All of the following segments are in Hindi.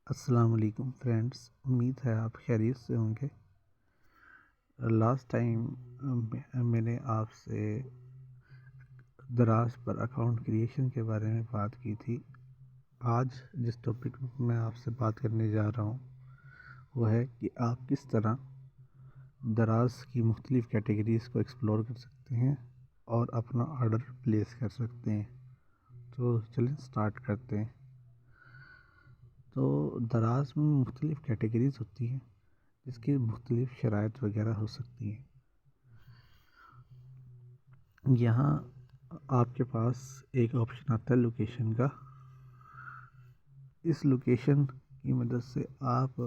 अस्सलाम वालेकुम फ्रेंड्स, उम्मीद है आप खैरियत से होंगे। लास्ट टाइम मैंने आपसे दराज पर अकाउंट क्रिएशन के बारे में बात की थी। आज जिस टॉपिक मैं आपसे बात करने जा रहा हूँ वो है कि आप किस तरह दराज की मुख्तलिफ़ कैटेगरीज़ को एक्सप्लोर कर सकते हैं और अपना ऑर्डर प्लेस कर सकते हैं। तो चलिए स्टार्ट करते हैं। तो दराज में मुख्तलिफ़ कैटेगरीज़ होती हैं जिसकी मुख्तलिफ़ शराइत वगैरह हो सकती हैं। यहाँ आपके पास एक ऑप्शन आता है लोकेशन का। इस लोकेशन की मदद से आप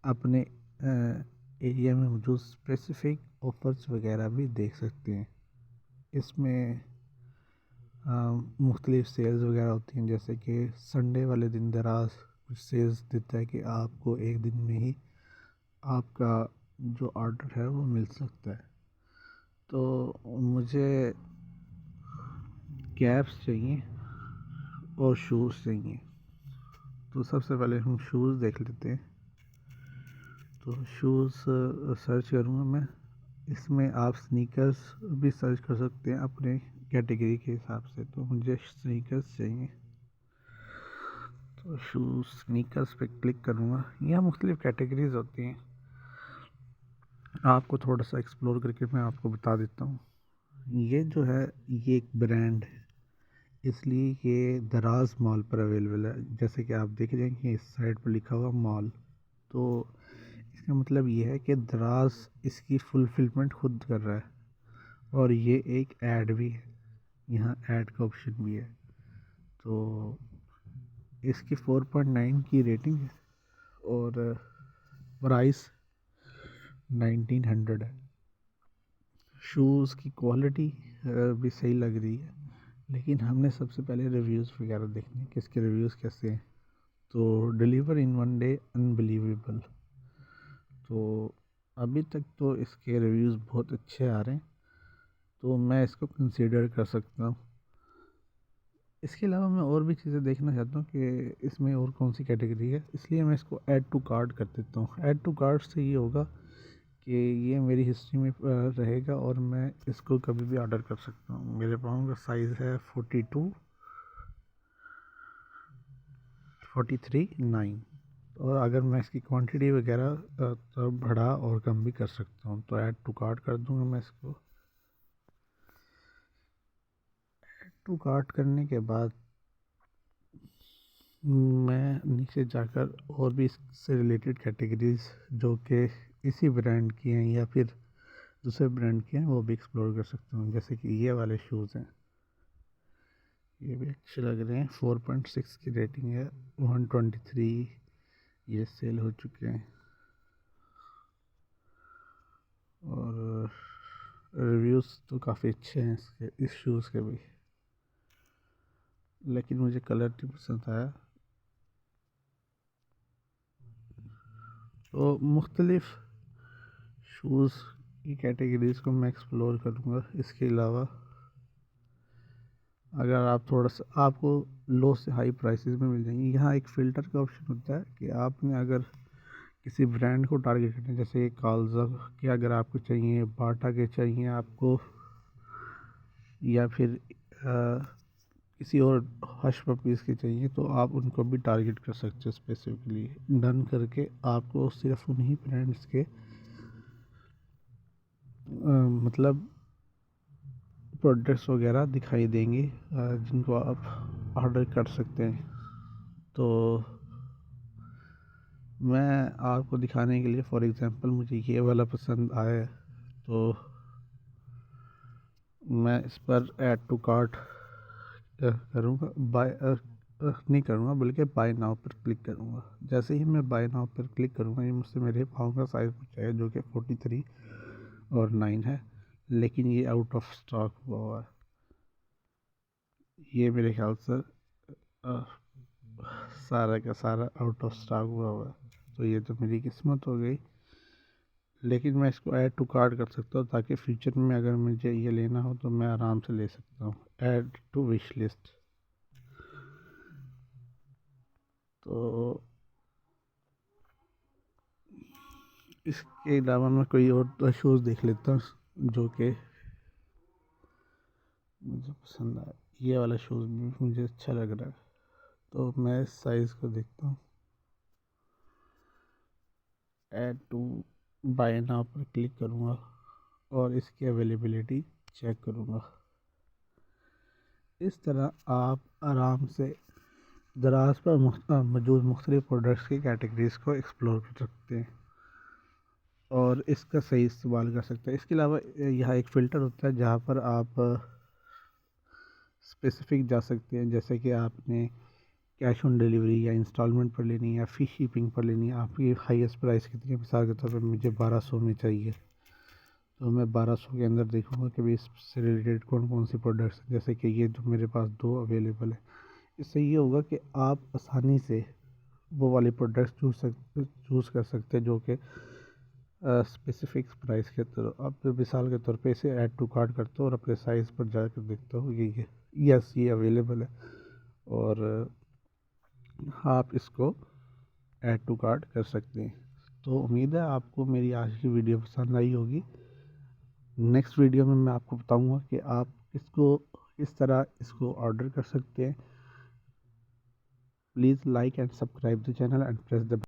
अपने एरिया में मौजूद स्पेसिफ़िक ऑफ़र्स वगैरह भी देख सकते हैं। इसमें मुख्तलिफ़ सेल्स वगैरह होती हैं, जैसे कि संडे वाले दिन दराज कुछ सेल्स देता है कि आपको एक दिन में ही आपका जो ऑर्डर है वो मिल सकता है। तो मुझे कैप्स चाहिए और शूज़ चाहिए। तो सबसे पहले हम शूज़ देख लेते हैं। तो शूज़ सर्च करूँगा मैं। इसमें आप स्नीकर्स भी सर्च कर सकते हैं अपने कैटेगरी के हिसाब से। तो मुझे स्नीकर्स चाहिए, तो शूज़ स्नीकर्स पे क्लिक करूँगा। यहाँ मुख्तलिफ़ कैटेगरीज़ होती हैं, आपको थोड़ा सा एक्सप्लोर करके मैं आपको बता देता हूँ। ये जो है ये एक ब्रांड है, इसलिए ये दराज मॉल पर अवेलेबल है। जैसे कि आप देख रहे हैं कि इस साइड पर लिखा हुआ मॉल, तो इसका मतलब ये है कि दराज इसकी फुलफिलमेंट खुद कर रहा है। और ये एक ऐड भी है, यहाँ ऐड का ऑप्शन भी है। तो इसकी 4.9 की रेटिंग है और प्राइस 1900 है। शूज़ की क्वालिटी भी सही लग रही है, लेकिन हमने सबसे पहले रिव्यूज़ वगैरह देखने हैं कि इसके रिव्यूज़ कैसे हैं। तो डिलीवर इन 1 डे अनबिलीवेबल। तो अभी तक तो इसके रिव्यूज़ बहुत अच्छे आ रहे हैं, तो मैं इसको कंसीडर कर सकता हूँ। इसके अलावा मैं और भी चीज़ें देखना चाहता हूँ कि इसमें और कौन सी कैटेगरी है, इसलिए मैं इसको ऐड टू कार्ट कर देता हूँ। ऐड टू कार्ट से ये होगा कि ये मेरी हिस्ट्री में रहेगा और मैं इसको कभी भी ऑर्डर कर सकता हूँ। मेरे पाँव का साइज़ है 42, 43, 9। और अगर मैं इसकी क्वांटिटी वगैरह तो बढ़ा और कम भी कर सकता हूँ। तो ऐड टू कार्ट कर दूँगा मैं इसको। ऐड टू कार्ट करने के बाद मैं नीचे जाकर और भी इससे रिलेटेड कैटेगरीज़ जो कि इसी ब्रांड की हैं या फिर दूसरे ब्रांड की हैं वो भी एक्सप्लोर कर सकता हूँ। जैसे कि ये वाले शूज़ हैं, ये भी अच्छे लग रहे हैं। 4.6 की रेटिंग है, 123 ये सेल हो चुके हैं और रिव्यूज़ तो काफ़ी अच्छे हैं इसके, इस शूज़ के भी। लेकिन मुझे कलर नहीं पसंद आया। तो मुख्तलिफ़ शूज़ की कैटेगरीज़ को मैं एक्सप्लोर करूँगा। इसके अलावा अगर आप थोड़ा सा, आपको लो से हाई प्राइसेस में मिल जाएंगी। यहाँ एक फ़िल्टर का ऑप्शन होता है कि आपने अगर किसी ब्रांड को टारगेट करना है, जैसे काल्ज़ा के अगर आपको चाहिए, बाटा के चाहिए आपको, या फिर किसी और हश पपीज़ के चाहिए, तो आप उनको भी टारगेट कर सकते हो स्पेसिफिकली। डन करके आपको सिर्फ उन्हीं ब्रांड्स के मतलब प्रोडक्ट्स वगैरह दिखाई देंगे जिनको आप ऑर्डर कर सकते हैं। तो मैं आपको दिखाने के लिए, फॉर एग्ज़ाम्पल मुझे ये वाला पसंद आया है, तो मैं इस पर ऐड टू कार्ट करूँगा। बाय नहीं करूँगा, बल्कि बाय नाउ पर क्लिक करूँगा। जैसे ही मैं बाय नाउ पर क्लिक करूँगा, ये मुझसे मेरे पाँव का साइज़ पूछेगा जो कि 43 और 9 है, लेकिन ये आउट ऑफ स्टॉक हुआ है। ये मेरे ख्याल से सारा का सारा आउट ऑफ स्टॉक हुआ है। तो ये तो मेरी किस्मत हो गई, लेकिन मैं इसको ऐड टू कार्ट कर सकता हूँ ताकि फ्यूचर में अगर मुझे ये लेना हो तो मैं आराम से ले सकता हूँ। Add to wish list. तो इसके अलावा मैं कोई और शूज़ देख लेता हूँ जो कि मुझे पसंद आया। ये वाला शूज़ भी मुझे अच्छा लग रहा है, तो मैं साइज़ को देखता हूँ। ऐड टू बाय नाउ पर क्लिक करूँगा और इसकी अवेलेबिलिटी चेक करूँगा। इस तरह आप आराम से दराज पर मौजूद मुख्तलिफ प्रोडक्ट्स की कैटेगरीज़ को एक्सप्लोर कर सकते हैं और इसका सही इस्तेमाल कर सकते हैं। इसके अलावा यहाँ एक फ़िल्टर होता है जहाँ पर आप स्पेसिफिक जा सकते हैं, जैसे कि आपने कैश ऑन डिलीवरी या इंस्टॉलमेंट पर लेनी है या फ्री शिपिंग पर लेनी है। आपकी हाईएस्ट प्राइस कितनी है? मिसाल के तौर पर मुझे 1200 में चाहिए, तो मैं 1200 के अंदर देखूँगा कि भाई इससे रिलेटेड कौन कौन सी प्रोडक्ट्स हैं, जैसे कि ये जो मेरे पास 2 अवेलेबल है। इससे ये होगा कि आप आसानी से वो वाले प्रोडक्ट्स चूज़ कर सकते हैं जो कि स्पेसिफिक प्राइस के तरह। अब मिसाल के तौर पे इसे ऐड टू कार्ट करता हूँ और अपने साइज़ पर जाकर देखता हूँ ये यस ये अवेलेबल है और आप इसको ऐड टू कार्ट कर सकते हैं। तो उम्मीद है आपको मेरी आज की वीडियो पसंद आई होगी। नेक्स्ट वीडियो में मैं आपको बताऊंगा कि आप किस तरह इसको ऑर्डर कर सकते हैं। Please like and subscribe the channel and press the